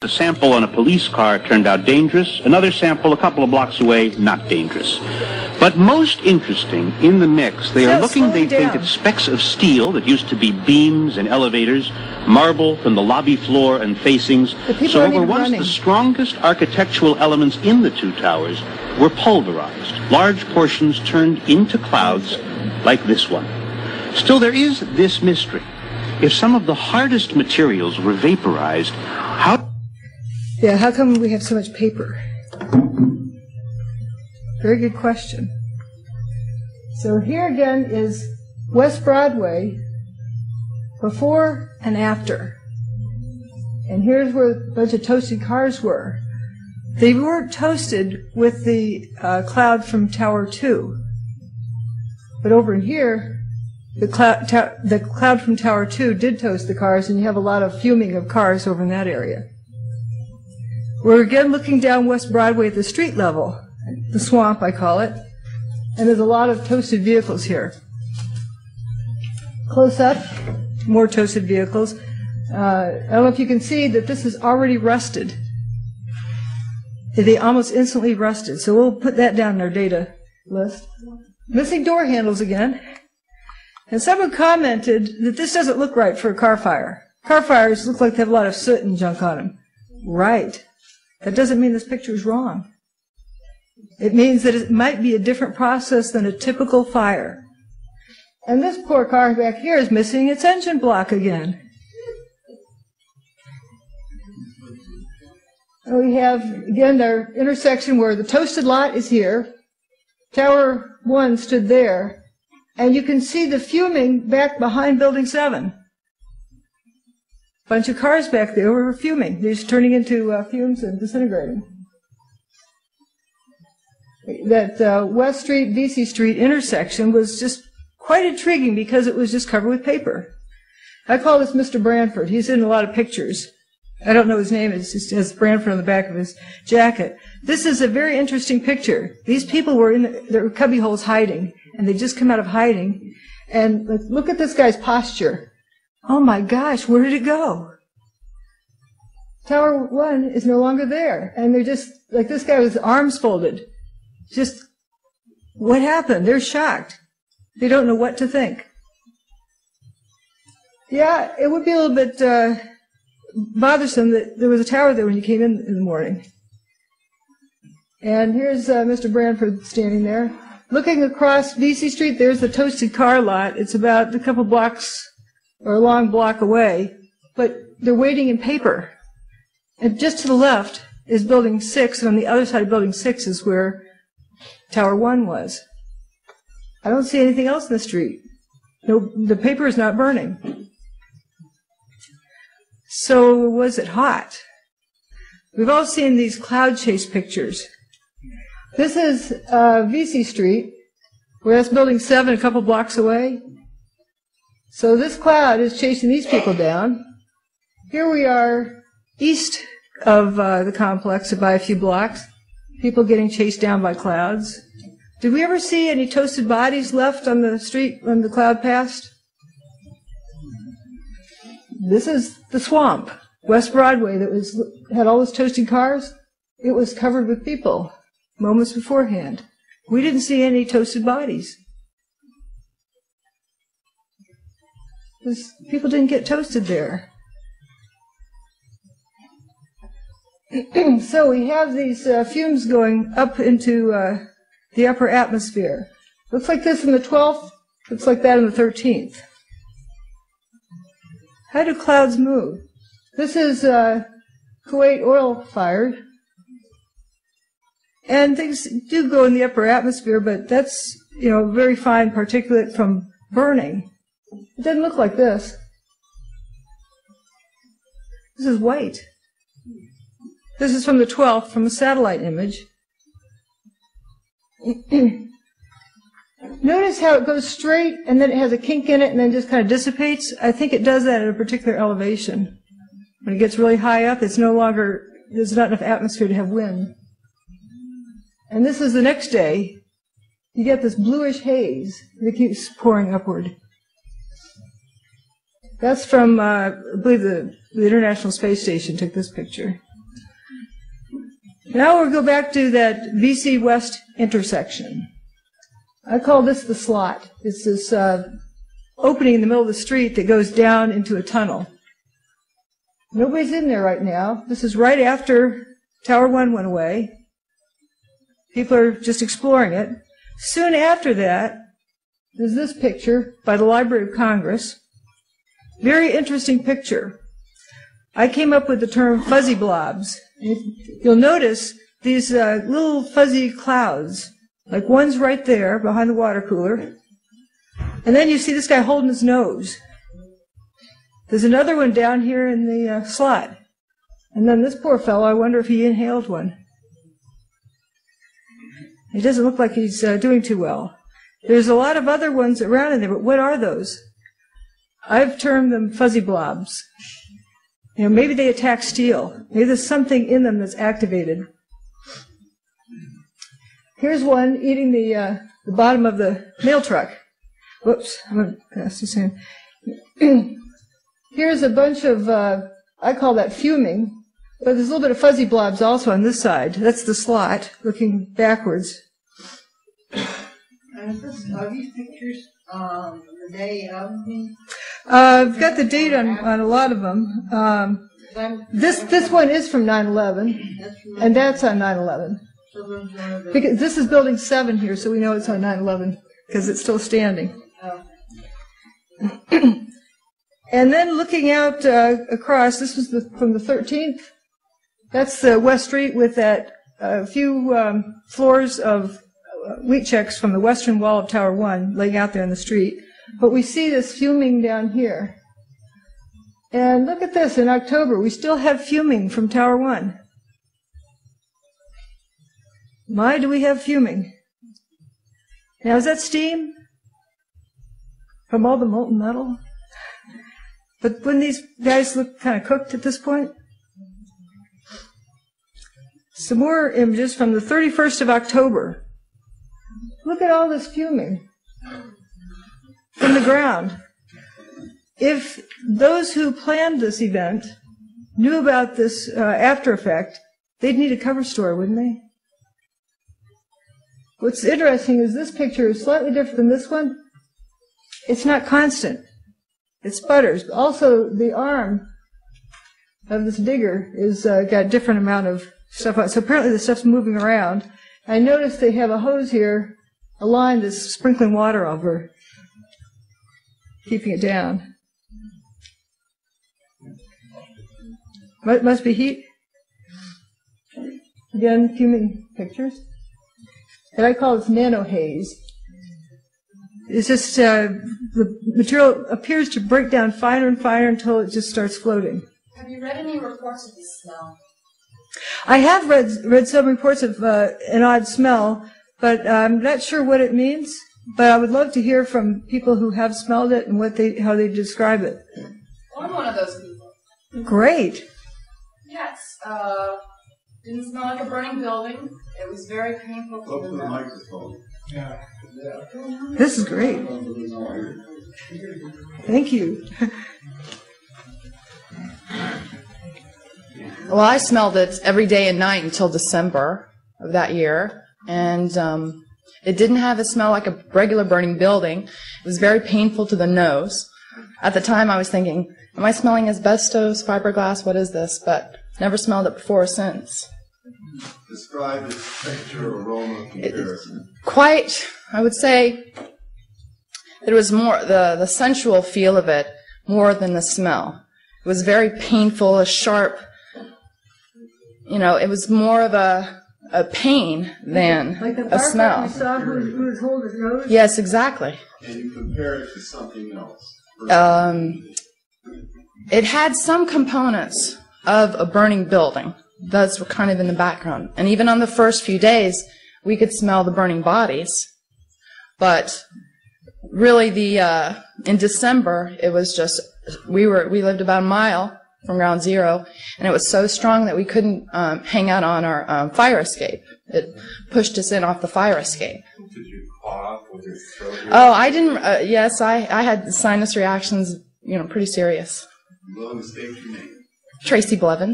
A sample on a police car turned out dangerous. Another sample a couple of blocks away, not dangerous. But most interesting in the mix, they are looking, they think, at specks of steel that used to be beams and elevators, marble from the lobby floor and facings. So what were once the strongest architectural elements in the two towers were pulverized, large portions turned into clouds like this one. Still, there is this mystery. If some of the hardest materials were vaporized, how come we have so much paper? Very good question. So here again is West Broadway before and after. And here's where a bunch of toasted cars were. They weren't toasted with the cloud from Tower 2. But over in here, the cloud from Tower 2 did toast the cars, and you have a lot of fuming of cars over in that area. We're again looking down West Broadway at the street level, the swamp I call it, and there's a lot of toasted vehicles here. Close up, more toasted vehicles. I don't know if you can see that this is already rusted. They almost instantly rusted, so we'll put that down in our data list. Missing door handles again. And someone commented that this doesn't look right for a car fire. Car fires look like they have a lot of soot and junk on them. Right. That doesn't mean this picture is wrong. It means that it might be a different process than a typical fire. And this poor car back here is missing its engine block again. And we have, again, our intersection where the toasted lot is here. Tower 1 stood there. And you can see the fuming back behind Building 7. Bunch of cars back there were fuming. They're just turning into fumes and disintegrating. That West Street, VC Street intersection was just quite intriguing because it was just covered with paper. I call this Mr. Branford. He's in a lot of pictures. I don't know his name. It just has Branford on the back of his jacket. This is a very interesting picture. These people were in their cubby holes hiding, and they just come out of hiding. And look at this guy's posture. Oh my gosh, where did it go? Tower 1 is no longer there. And they're just, like this guy with his arms folded. Just, what happened? They're shocked. They don't know what to think. Yeah, it would be a little bit bothersome that there was a tower there when you came in the morning. And here's Mr. Branford standing there. Looking across VC Street, there's the toasted car lot. It's about a couple blocks or a long block away, but they're waiting in paper. And just to the left is Building 6, and on the other side of Building 6 is where Tower 1 was. I don't see anything else in the street. No, the paper is not burning. So was it hot? We've all seen these cloud chase pictures. This is VC Street, where that's Building 7 a couple blocks away. So this cloud is chasing these people down. Here we are east of the complex by a few blocks, people getting chased down by clouds. Did we ever see any toasted bodies left on the street when the cloud passed? This is the swamp, West Broadway, that had all those toasted cars. It was covered with people moments beforehand. We didn't see any toasted bodies. People didn't get toasted there. So we have these fumes going up into the upper atmosphere. Looks like this in the 12th, looks like that in the 13th. How do clouds move? This is Kuwait oil fired. And things do go in the upper atmosphere, but that's, very fine particulate from burning. It doesn't look like this. This is white. This is from the 12th, from a satellite image. Notice how it goes straight and then it has a kink in it and then just kind of dissipates. I think it does that at a particular elevation. When it gets really high up, there's not enough atmosphere to have wind. And this is the next day. You get this bluish haze that keeps pouring upward. That's from, I believe the International Space Station took this picture. Now we'll go back to that VC West intersection. I call this the slot. It's this opening in the middle of the street that goes down into a tunnel. Nobody's in there right now. This is right after Tower 1 went away. People are just exploring it. Soon after that, there's this picture by the Library of Congress. Very interesting picture. I came up with the term fuzzy blobs. You'll notice these little fuzzy clouds, like one's right there behind the water cooler. And then you see this guy holding his nose. There's another one down here in the slot. And then this poor fellow, I wonder if he inhaled one. It doesn't look like he's doing too well. There's a lot of other ones around in there, but what are those? I've termed them fuzzy blobs. You know, maybe they attack steel. Maybe there's something in them that's activated. Here's one eating the bottom of the mail truck. Whoops, I'm going to pass this in. Here's a bunch of, I call that fuming, but there's a little bit of fuzzy blobs also on this side. That's the slot, looking backwards. And are these pictures on the day of the... I've got the date on a lot of them. This one is from 9/11, and that's on 9/11. Because this is Building 7 here, so we know it's on 9/11 because it's still standing. And then looking out across, this was from the 13th. That's the West Street with that few floors of wheat checks from the western wall of Tower 1 laying out there in the street. But we see this fuming down here. And look at this, in October, we still have fuming from Tower 1. My, do we have fuming. Now, is that steam from all the molten metal? But wouldn't these guys look kind of cooked at this point? Some more images from the 31st of October. Look at all this fuming from the ground. If those who planned this event knew about this after effect, they'd need a cover story, wouldn't they? What's interesting is this picture is slightly different than this one. It's not constant. It sputters. Also, the arm of this digger is got a different amount of stuff on it. So apparently the stuff's moving around. I noticed they have a hose here, a line that's sprinkling water over, keeping it down. Must be heat. Again, fuming pictures. And I call this nano haze. It's just the material appears to break down finer and finer until it just starts floating. Have you read any reports of this smell? I have read some reports of an odd smell, but I'm not sure what it means. But I would love to hear from people who have smelled it and how they describe it. I'm one of those people. Great. Yes. Didn't smell like a burning building. It was very painful to the microphone. Yeah. This is great. Thank you. Well, I smelled it every day and night until December of that year, and it didn't have a smell like a regular burning building. It was very painful to the nose. At the time, I was thinking, am I smelling asbestos, fiberglass, what is this? But never smelled it before or since. Describe its texture, aroma, comparison. Quite, I would say, that it was more the sensual feel of it more than the smell. It was very painful, a sharp, it was more of a pain than like the a smell. Like we saw who was holding his nose? Yes, exactly. And you compare it to something else. It had some components of a burning building. Those were kind of in the background. And even on the first few days, we could smell the burning bodies. But really, in December, it was just, we lived about a mile from ground zero, and it was so strong that we couldn't hang out on our fire escape. It pushed us in off the fire escape. Did you cough with your throat? Oh, I didn't, yes, I had sinus reactions, pretty serious. You will state your name. Tracy Blevins.